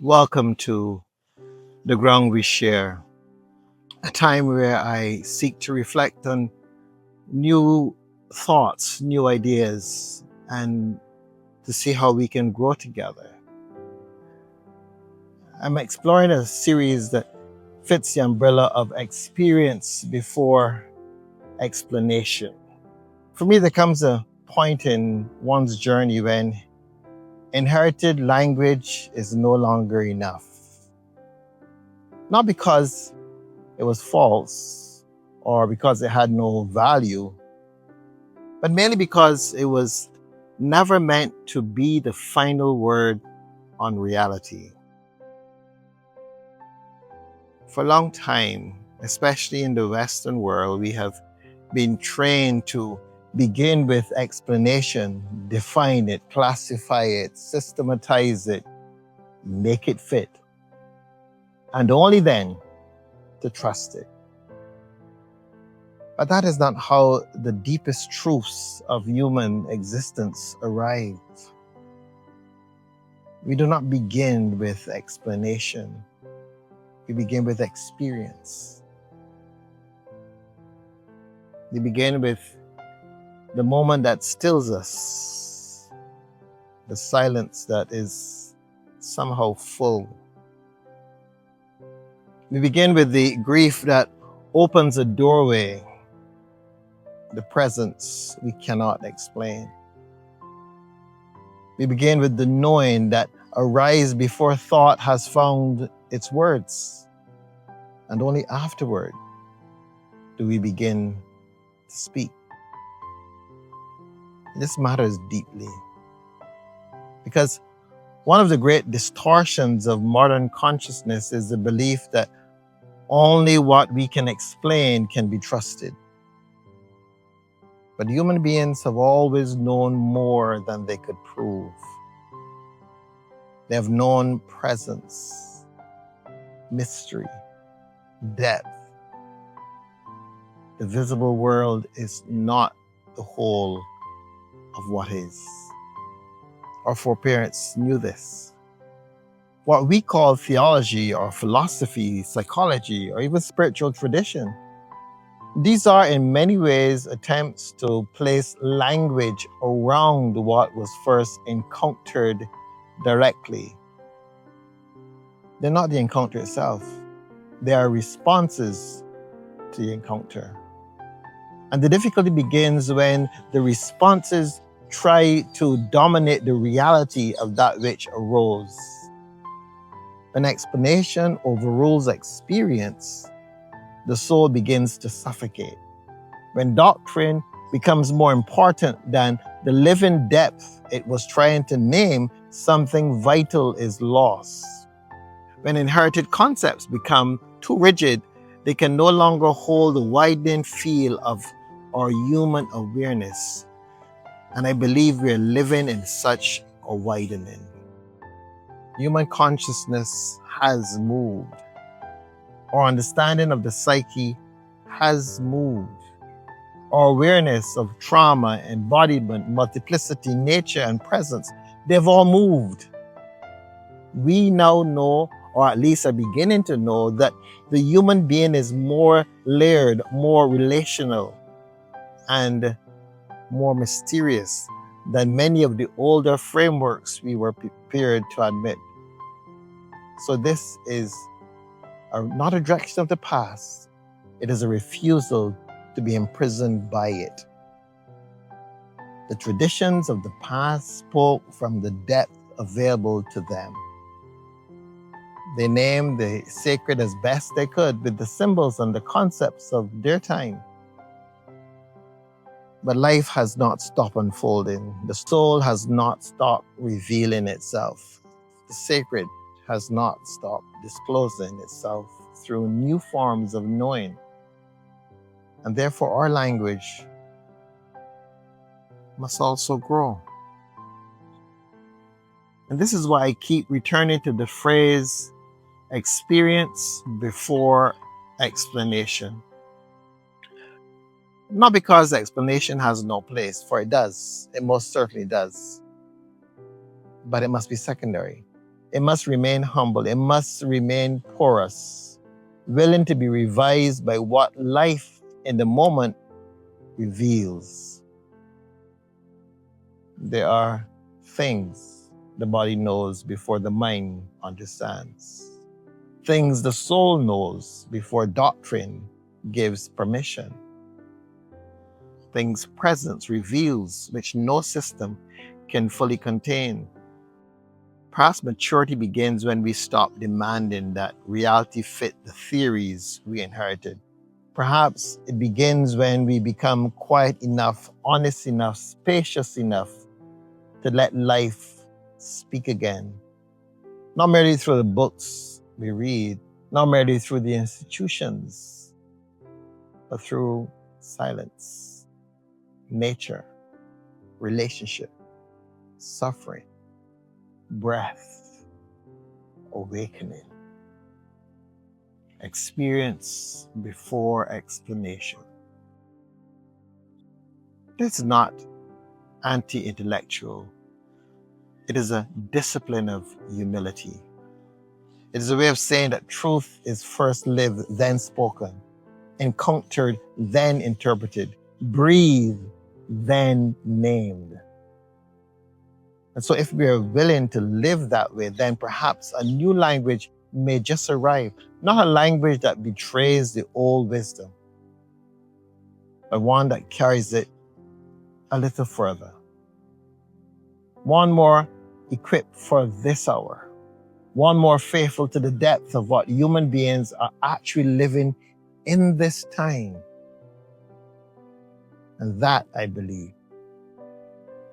Welcome to The Ground We Share, a time where I seek to reflect on new thoughts, new ideas, and to see how we can grow together. I'm exploring a series that fits the umbrella of experience before explanation. For me, there comes a point in one's journey when inherited language is no longer enough. Not because it was false or because it had no value, but mainly because it was never meant to be the final word on reality. For a long time, especially in the Western world, we have been trained to begin with explanation, define it, classify it, systematize it, make it fit, and only then to trust it. But that is not how the deepest truths of human existence arrive. We do not begin with explanation. We begin with experience. We begin with the moment that stills us, the silence that is somehow full. We begin with the grief that opens a doorway, the presence we cannot explain. We begin with the knowing that arises before thought has found its words, and only afterward do we begin to speak. This matters deeply because one of the great distortions of modern consciousness is the belief that only what we can explain can be trusted. But human beings have always known more than they could prove. They have known presence, mystery, depth. The visible world is not the whole of what is. Our foreparents knew this. What we call theology or philosophy, psychology, or even spiritual tradition, these are in many ways attempts to place language around what was first encountered directly. They're not the encounter itself. They are responses to the encounter. And the difficulty begins when the responses try to dominate the reality of that which arose. When explanation overrules experience, the soul begins to suffocate. When doctrine becomes more important than the living depth it was trying to name, something vital is lost. When inherited concepts become too rigid, they can no longer hold the widening field of our human awareness. And I believe we are living in such a widening. Human consciousness has moved. Our understanding of the psyche has moved. Our awareness of trauma, embodiment, multiplicity, nature, and presence, they've all moved. We now know, or at least are beginning to know, that the human being is more layered, more relational, and more mysterious than many of the older frameworks we were prepared to admit. So this is not a direction of the past. It is a refusal to be imprisoned by it. The traditions of the past spoke from the depth available to them. They named the sacred as best they could with the symbols and the concepts of their time. But life has not stopped unfolding. The soul has not stopped revealing itself. The sacred has not stopped disclosing itself through new forms of knowing. And therefore our language must also grow. And this is why I keep returning to the phrase, experience before explanation. Not because explanation has no place, for it does. It most certainly does. But it must be secondary. It must remain humble. It must remain porous, willing to be revised by what life in the moment reveals. There are things the body knows before the mind understands. Things the soul knows before doctrine gives permission. Things presence reveals which no system can fully contain. Perhaps maturity begins when we stop demanding that reality fit the theories we inherited. Perhaps it begins when we become quiet enough, honest enough, spacious enough to let life speak again. Not merely through the books we read, not merely through the institutions, but through silence, nature, relationship, suffering, breath, awakening. Experience before explanation. It's not anti-intellectual. It is a discipline of humility. It is a way of saying that truth is first lived, then spoken, encountered, then interpreted, breathed, then named. And so if we are willing to live that way, then perhaps a new language may just arrive. Not a language that betrays the old wisdom, but one that carries it a little further. One more equipped for this hour. One more faithful to the depth of what human beings are actually living in this time. And that, I believe,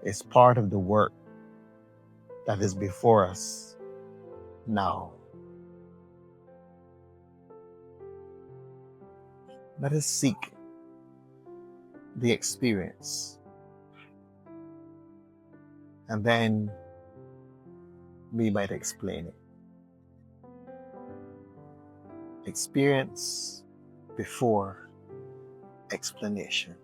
is part of the work that is before us now. Let us seek the experience, and then we might explain it. Experience before explanation.